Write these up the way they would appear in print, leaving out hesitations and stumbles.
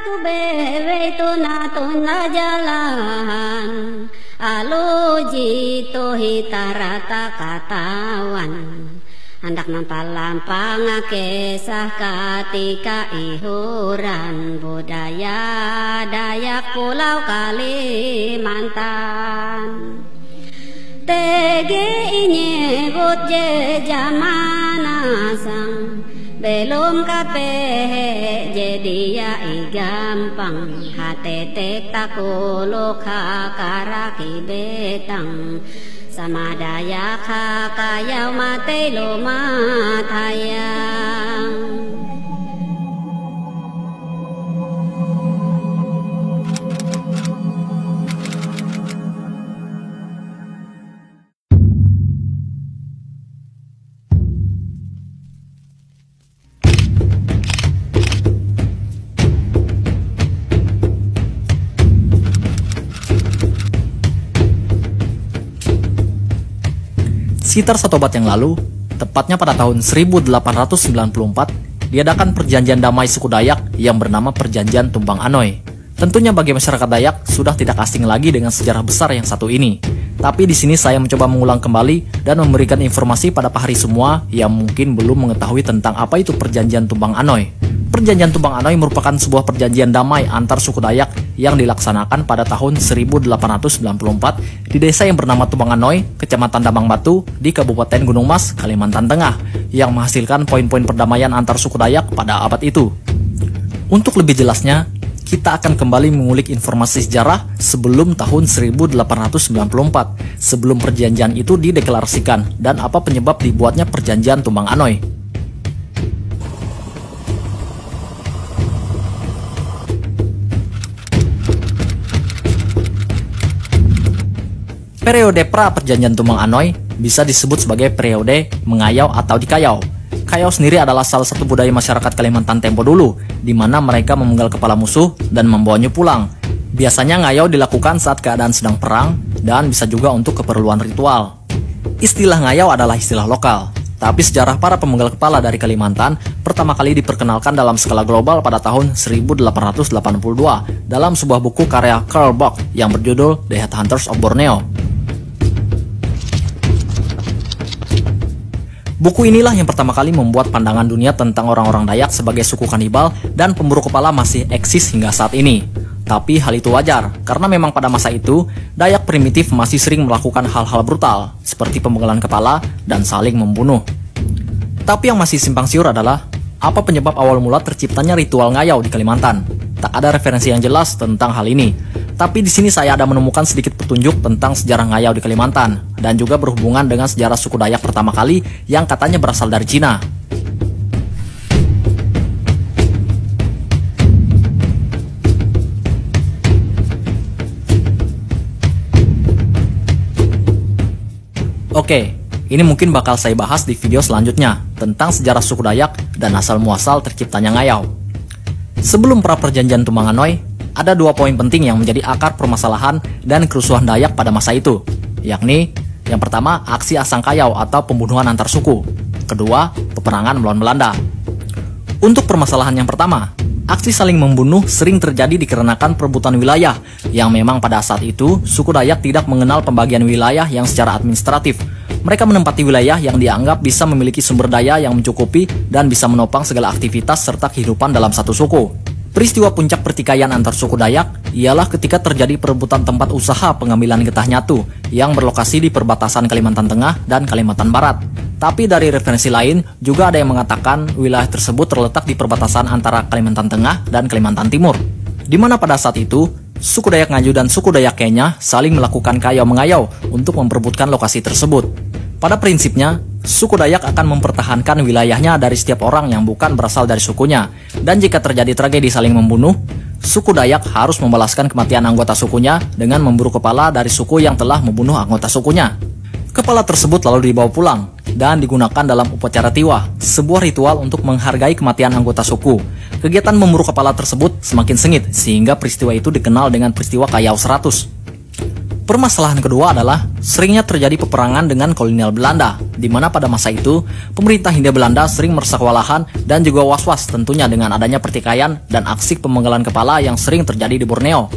tu bewe tuna jalan aluji tu hitarata katawan hendak nampalampang kisah ketika ihuran budaya Dayak Pulau Kalimantan. Tege nyebut je zaman asang belum kapeh jadi ya gampang hatetek takuluk hakaraki betang sama Dayak hakayau mate lumatayang. Sekitar satu abad yang lalu, tepatnya pada tahun 1894, diadakan perjanjian damai suku Dayak yang bernama Perjanjian Tumbang Anoy. Tentunya bagi masyarakat Dayak sudah tidak asing lagi dengan sejarah besar yang satu ini. Tapi di sini saya mencoba mengulang kembali dan memberikan informasi pada pahari semua yang mungkin belum mengetahui tentang apa itu Perjanjian Tumbang Anoy. Perjanjian Tumbang Anoy merupakan sebuah perjanjian damai antar suku Dayak yang dilaksanakan pada tahun 1894 di desa yang bernama Tumbang Anoy, Kecamatan Damang Batu, di Kabupaten Gunung Mas, Kalimantan Tengah, yang menghasilkan poin-poin perdamaian antar suku Dayak pada abad itu. Untuk lebih jelasnya, kita akan kembali mengulik informasi sejarah sebelum tahun 1894, sebelum perjanjian itu dideklarasikan, dan apa penyebab dibuatnya Perjanjian Tumbang Anoy. Periode pra-perjanjian Tumbang Anoy bisa disebut sebagai periode mengayau atau dikayau. Kayau sendiri adalah salah satu budaya masyarakat Kalimantan tempo dulu, di mana mereka memenggal kepala musuh dan membawanya pulang. Biasanya ngayau dilakukan saat keadaan sedang perang dan bisa juga untuk keperluan ritual. Istilah ngayau adalah istilah lokal, tapi sejarah para pemenggal kepala dari Kalimantan pertama kali diperkenalkan dalam skala global pada tahun 1882 dalam sebuah buku karya Karl Bock yang berjudul The Headhunters of Borneo. Buku inilah yang pertama kali membuat pandangan dunia tentang orang-orang Dayak sebagai suku kanibal dan pemburu kepala masih eksis hingga saat ini. Tapi hal itu wajar, karena memang pada masa itu, Dayak primitif masih sering melakukan hal-hal brutal, seperti pemenggalan kepala dan saling membunuh. Tapi yang masih simpang siur adalah, apa penyebab awal mula terciptanya ritual ngayau di Kalimantan? Tak ada referensi yang jelas tentang hal ini. Tapi di sini saya ada menemukan sedikit petunjuk tentang sejarah ngayau di Kalimantan dan juga berhubungan dengan sejarah suku Dayak pertama kali yang katanya berasal dari Cina. Oke, ini mungkin bakal saya bahas di video selanjutnya tentang sejarah suku Dayak dan asal-muasal terciptanya ngayau. Sebelum pra-perjanjian Tumbang Anoy, ada dua poin penting yang menjadi akar permasalahan dan kerusuhan Dayak pada masa itu, yakni yang pertama aksi asang kayau atau pembunuhan antar suku, kedua peperangan melawan Belanda. Untuk permasalahan yang pertama, aksi saling membunuh sering terjadi dikarenakan perebutan wilayah yang memang pada saat itu suku Dayak tidak mengenal pembagian wilayah yang secara administratif. Mereka menempati wilayah yang dianggap bisa memiliki sumber daya yang mencukupi dan bisa menopang segala aktivitas serta kehidupan dalam satu suku. Peristiwa puncak pertikaian antar suku Dayak ialah ketika terjadi perebutan tempat usaha pengambilan getah nyatu yang berlokasi di perbatasan Kalimantan Tengah dan Kalimantan Barat. Tapi dari referensi lain juga ada yang mengatakan wilayah tersebut terletak di perbatasan antara Kalimantan Tengah dan Kalimantan Timur, di mana pada saat itu suku Dayak Ngaju dan suku Dayak Kenya saling melakukan kayau-mengayau untuk memperebutkan lokasi tersebut. Pada prinsipnya, suku Dayak akan mempertahankan wilayahnya dari setiap orang yang bukan berasal dari sukunya. Dan jika terjadi tragedi saling membunuh, suku Dayak harus membalaskan kematian anggota sukunya dengan memburu kepala dari suku yang telah membunuh anggota sukunya. Kepala tersebut lalu dibawa pulang dan digunakan dalam upacara tiwa, sebuah ritual untuk menghargai kematian anggota suku. Kegiatan memburu kepala tersebut semakin sengit sehingga peristiwa itu dikenal dengan peristiwa Kayau 100. Permasalahan kedua adalah seringnya terjadi peperangan dengan kolonial Belanda, di mana pada masa itu pemerintah Hindia Belanda sering merasa kewalahan dan juga was-was tentunya dengan adanya pertikaian dan aksi pemenggalan kepala yang sering terjadi di Borneo.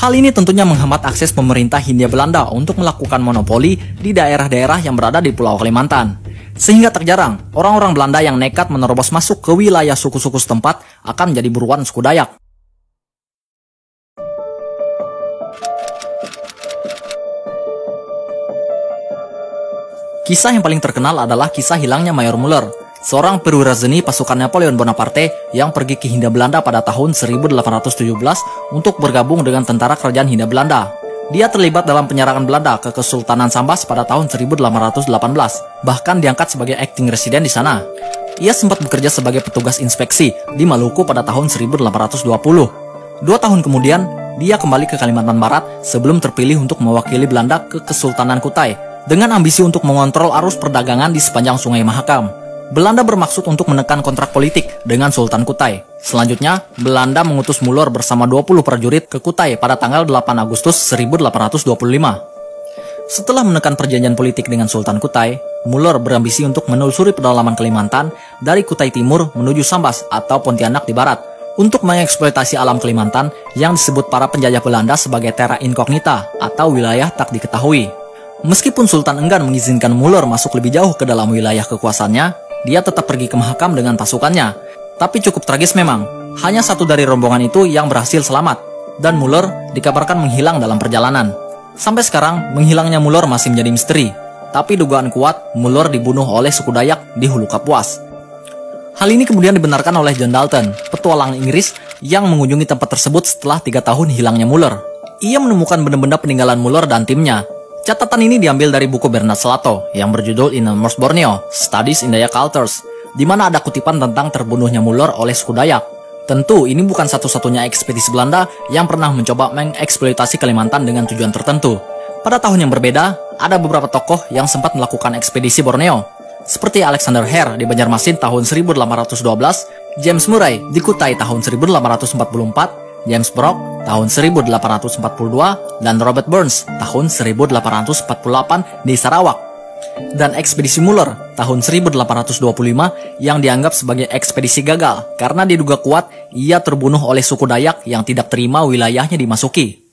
Hal ini tentunya menghambat akses pemerintah Hindia Belanda untuk melakukan monopoli di daerah-daerah yang berada di Pulau Kalimantan. Sehingga tak jarang, orang-orang Belanda yang nekat menerobos masuk ke wilayah suku-suku setempat akan menjadi buruan suku Dayak. Kisah yang paling terkenal adalah kisah hilangnya Mayor Muller, seorang perwira seni pasukan Napoleon Bonaparte yang pergi ke Hindia Belanda pada tahun 1817 untuk bergabung dengan tentara kerajaan Hindia Belanda. Dia terlibat dalam penyerangan Belanda ke Kesultanan Sambas pada tahun 1818, bahkan diangkat sebagai acting resident di sana. Ia sempat bekerja sebagai petugas inspeksi di Maluku pada tahun 1820. 2 tahun kemudian, dia kembali ke Kalimantan Barat sebelum terpilih untuk mewakili Belanda ke Kesultanan Kutai, dengan ambisi untuk mengontrol arus perdagangan di sepanjang Sungai Mahakam. Belanda bermaksud untuk menekan kontrak politik dengan Sultan Kutai. Selanjutnya, Belanda mengutus Muller bersama 20 prajurit ke Kutai pada tanggal 8 Agustus 1825. Setelah menekan perjanjian politik dengan Sultan Kutai, Muller berambisi untuk menelusuri pedalaman Kalimantan dari Kutai Timur menuju Sambas atau Pontianak di barat, untuk mengeksploitasi alam Kalimantan yang disebut para penjajah Belanda sebagai terra incognita atau wilayah tak diketahui. Meskipun Sultan enggan mengizinkan Muller masuk lebih jauh ke dalam wilayah kekuasaannya, dia tetap pergi ke Mahakam dengan pasukannya. Tapi cukup tragis memang, hanya satu dari rombongan itu yang berhasil selamat, dan Muller dikabarkan menghilang dalam perjalanan. Sampai sekarang, menghilangnya Muller masih menjadi misteri, tapi dugaan kuat Muller dibunuh oleh suku Dayak di Hulu Kapuas. Hal ini kemudian dibenarkan oleh John Dalton, petualang Inggris yang mengunjungi tempat tersebut setelah 3 tahun hilangnya Muller. Ia menemukan benda-benda peninggalan Muller dan timnya. Catatan ini diambil dari buku Bernard Slato yang berjudul Innermost Borneo, Studies in Dayak Cultures, di mana ada kutipan tentang terbunuhnya Muller oleh suku Dayak. Tentu ini bukan satu-satunya ekspedisi Belanda yang pernah mencoba mengeksploitasi Kalimantan dengan tujuan tertentu. Pada tahun yang berbeda, ada beberapa tokoh yang sempat melakukan ekspedisi Borneo, seperti Alexander Hare di Banjarmasin tahun 1812, James Murray di Kutai tahun 1844, James Brock tahun 1842, dan Robert Burns tahun 1848 di Sarawak. Dan ekspedisi Muller tahun 1825 yang dianggap sebagai ekspedisi gagal karena diduga kuat ia terbunuh oleh suku Dayak yang tidak terima wilayahnya dimasuki.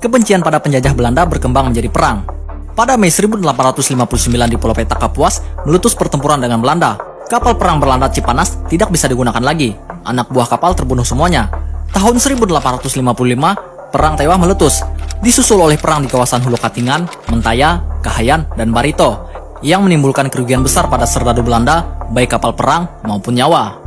Kebencian pada penjajah Belanda berkembang menjadi perang. Pada Mei 1859 di Pulau Petak Kapuas meletus pertempuran dengan Belanda. Kapal perang Belanda Cipanas tidak bisa digunakan lagi. Anak buah kapal terbunuh semuanya. Tahun 1855, Perang Tewah meletus, disusul oleh perang di kawasan Hulu Katingan, Mentaya, Kahayan, dan Barito, yang menimbulkan kerugian besar pada serdadu Belanda, baik kapal perang maupun nyawa.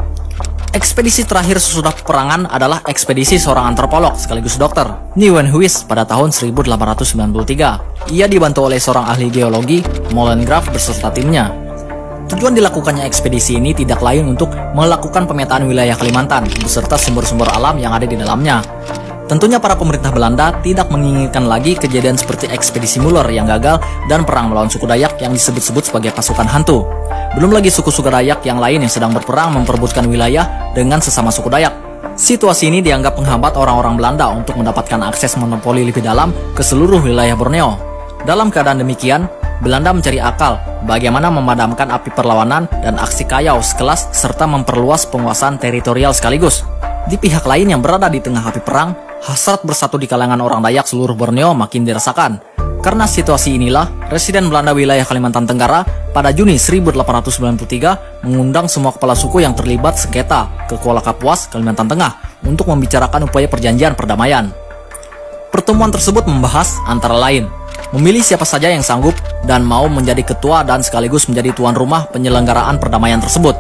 Ekspedisi terakhir sesudah peperangan adalah ekspedisi seorang antropolog sekaligus dokter, Nieuwen Huis pada tahun 1893. Ia dibantu oleh seorang ahli geologi, Molengraaf beserta timnya. Tujuan dilakukannya ekspedisi ini tidak lain untuk melakukan pemetaan wilayah Kalimantan beserta sumber-sumber alam yang ada di dalamnya. Tentunya para pemerintah Belanda tidak menginginkan lagi kejadian seperti ekspedisi Muller yang gagal dan perang melawan suku Dayak yang disebut-sebut sebagai pasukan hantu. Belum lagi suku-suku Dayak yang lain yang sedang berperang memperebutkan wilayah dengan sesama suku Dayak. Situasi ini dianggap menghambat orang-orang Belanda untuk mendapatkan akses monopoli lebih dalam ke seluruh wilayah Borneo. Dalam keadaan demikian, Belanda mencari akal bagaimana memadamkan api perlawanan dan aksi kayau sekelas serta memperluas penguasaan teritorial sekaligus. Di pihak lain yang berada di tengah api perang, hasrat bersatu di kalangan orang Dayak seluruh Borneo makin dirasakan. Karena situasi inilah, Residen Belanda wilayah Kalimantan Tenggara pada Juni 1893 mengundang semua kepala suku yang terlibat sengketa ke Kuala Kapuas, Kalimantan Tengah untuk membicarakan upaya perjanjian perdamaian. Pertemuan tersebut membahas antara lain memilih siapa saja yang sanggup dan mau menjadi ketua dan sekaligus menjadi tuan rumah penyelenggaraan perdamaian tersebut,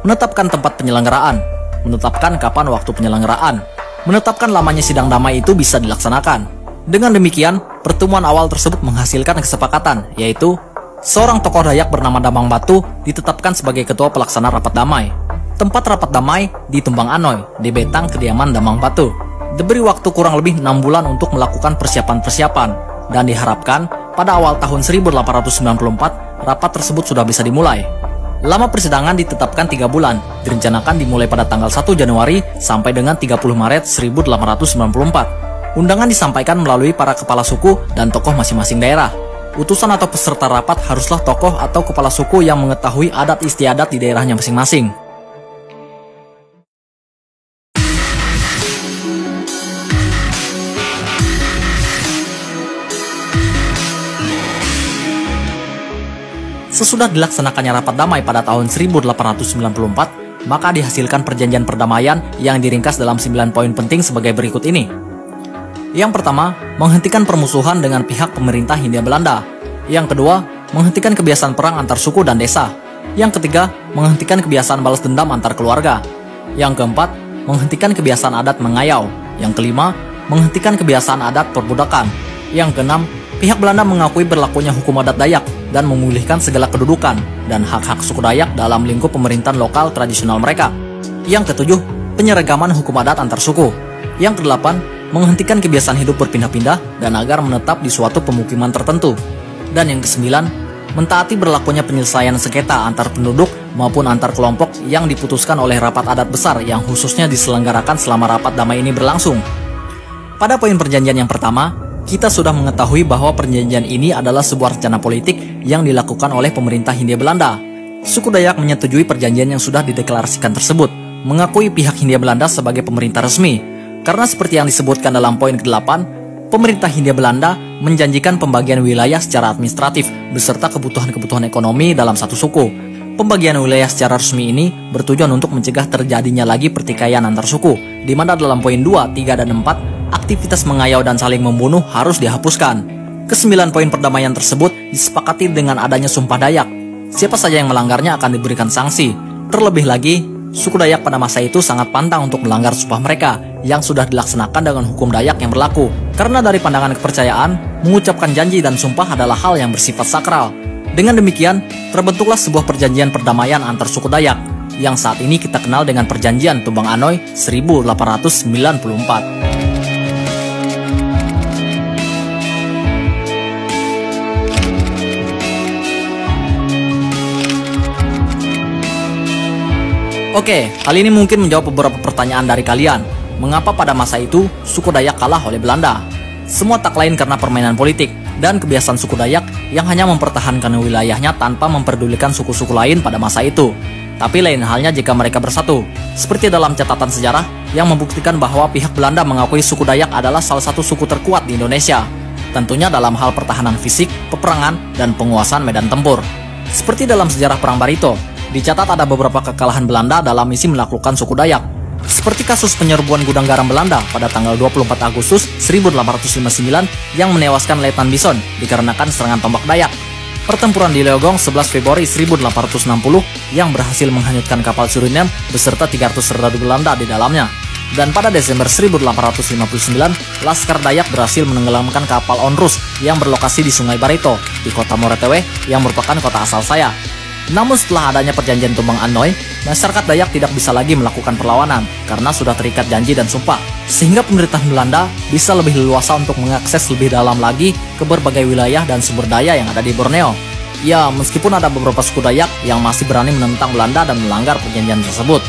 menetapkan tempat penyelenggaraan, menetapkan kapan waktu penyelenggaraan, menetapkan lamanya sidang damai itu bisa dilaksanakan. Dengan demikian, pertemuan awal tersebut menghasilkan kesepakatan, yaitu seorang tokoh Dayak bernama Damang Batu ditetapkan sebagai ketua pelaksana rapat damai. Tempat rapat damai di Tumbang Anoy, di Betang kediaman Damang Batu. Diberi waktu kurang lebih 6 bulan untuk melakukan persiapan-persiapan, dan diharapkan pada awal tahun 1894 rapat tersebut sudah bisa dimulai. Lama persidangan ditetapkan 3 bulan, direncanakan dimulai pada tanggal 1 Januari sampai dengan 30 Maret 1894. Undangan disampaikan melalui para kepala suku dan tokoh masing-masing daerah. Utusan atau peserta rapat haruslah tokoh atau kepala suku yang mengetahui adat istiadat di daerahnya masing-masing. Sesudah dilaksanakannya rapat damai pada tahun 1894, maka dihasilkan perjanjian perdamaian yang diringkas dalam 9 poin penting sebagai berikut ini. Yang pertama, menghentikan permusuhan dengan pihak pemerintah Hindia Belanda. Yang kedua, menghentikan kebiasaan perang antar suku dan desa. Yang ketiga, menghentikan kebiasaan balas dendam antar keluarga. Yang keempat, menghentikan kebiasaan adat mengayau. Yang kelima, menghentikan kebiasaan adat perbudakan. Yang keenam, pihak Belanda mengakui berlakunya hukum adat Dayak dan memulihkan segala kedudukan dan hak-hak suku Dayak dalam lingkup pemerintahan lokal tradisional mereka. Yang ketujuh, penyeragaman hukum adat antar suku. Yang kedelapan, menghentikan kebiasaan hidup berpindah-pindah dan agar menetap di suatu pemukiman tertentu. Dan yang kesembilan, mentaati berlakunya penyelesaian sengketa antar penduduk maupun antar kelompok yang diputuskan oleh rapat adat besar yang khususnya diselenggarakan selama rapat damai ini berlangsung. Pada poin perjanjian yang pertama, kita sudah mengetahui bahwa perjanjian ini adalah sebuah rencana politik yang dilakukan oleh pemerintah Hindia Belanda. Suku Dayak menyetujui perjanjian yang sudah dideklarasikan tersebut, mengakui pihak Hindia Belanda sebagai pemerintah resmi. Karena seperti yang disebutkan dalam poin ke-8, pemerintah Hindia Belanda menjanjikan pembagian wilayah secara administratif beserta kebutuhan-kebutuhan ekonomi dalam satu suku. Pembagian wilayah secara resmi ini bertujuan untuk mencegah terjadinya lagi pertikaian antar suku, di mana dalam poin 2, 3, dan 4, aktivitas mengayau dan saling membunuh harus dihapuskan. Ke-9 poin perdamaian tersebut disepakati dengan adanya sumpah Dayak. Siapa saja yang melanggarnya akan diberikan sanksi. Terlebih lagi, suku Dayak pada masa itu sangat pantang untuk melanggar sumpah mereka yang sudah dilaksanakan dengan hukum Dayak yang berlaku. Karena dari pandangan kepercayaan, mengucapkan janji dan sumpah adalah hal yang bersifat sakral. Dengan demikian, terbentuklah sebuah perjanjian perdamaian antar suku Dayak yang saat ini kita kenal dengan Perjanjian Tumbang Anoy 1894. Oke, hal ini mungkin menjawab beberapa pertanyaan dari kalian. Mengapa pada masa itu suku Dayak kalah oleh Belanda? Semua tak lain karena permainan politik dan kebiasaan suku Dayak yang hanya mempertahankan wilayahnya tanpa memperdulikan suku-suku lain pada masa itu. Tapi lain halnya jika mereka bersatu. Seperti dalam catatan sejarah yang membuktikan bahwa pihak Belanda mengakui suku Dayak adalah salah satu suku terkuat di Indonesia. Tentunya dalam hal pertahanan fisik, peperangan, dan penguasaan medan tempur. Seperti dalam sejarah Perang Barito, dicatat ada beberapa kekalahan Belanda dalam misi menaklukkan suku Dayak. Seperti kasus penyerbuan gudang garam Belanda pada tanggal 24 Agustus 1859 yang menewaskan Letnan Bison dikarenakan serangan tombak Dayak. Pertempuran di Leogong 11 Februari 1860 yang berhasil menghanyutkan kapal Suriname beserta 300 serdadu Belanda di dalamnya. Dan pada Desember 1859, Laskar Dayak berhasil menenggelamkan kapal Onrus yang berlokasi di Sungai Barito di kota Moretewe yang merupakan kota asal saya. Namun setelah adanya perjanjian Tumbang Anoy, masyarakat Dayak tidak bisa lagi melakukan perlawanan karena sudah terikat janji dan sumpah, sehingga pemerintahan Belanda bisa lebih leluasa untuk mengakses lebih dalam lagi ke berbagai wilayah dan sumber daya yang ada di Borneo. Ya, meskipun ada beberapa suku Dayak yang masih berani menentang Belanda dan melanggar perjanjian tersebut.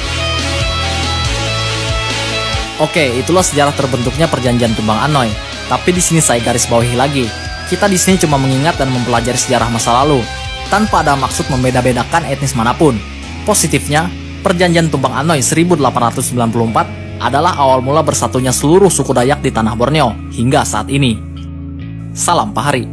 Oke, itulah sejarah terbentuknya perjanjian Tumbang Anoy. Tapi di sini saya garis bawahi lagi, kita di sini cuma mengingat dan mempelajari sejarah masa lalu, tanpa ada maksud membeda-bedakan etnis manapun. Positifnya, perjanjian Tumbang Anoy 1894 adalah awal mula bersatunya seluruh suku Dayak di tanah Borneo hingga saat ini. Salam Pahari.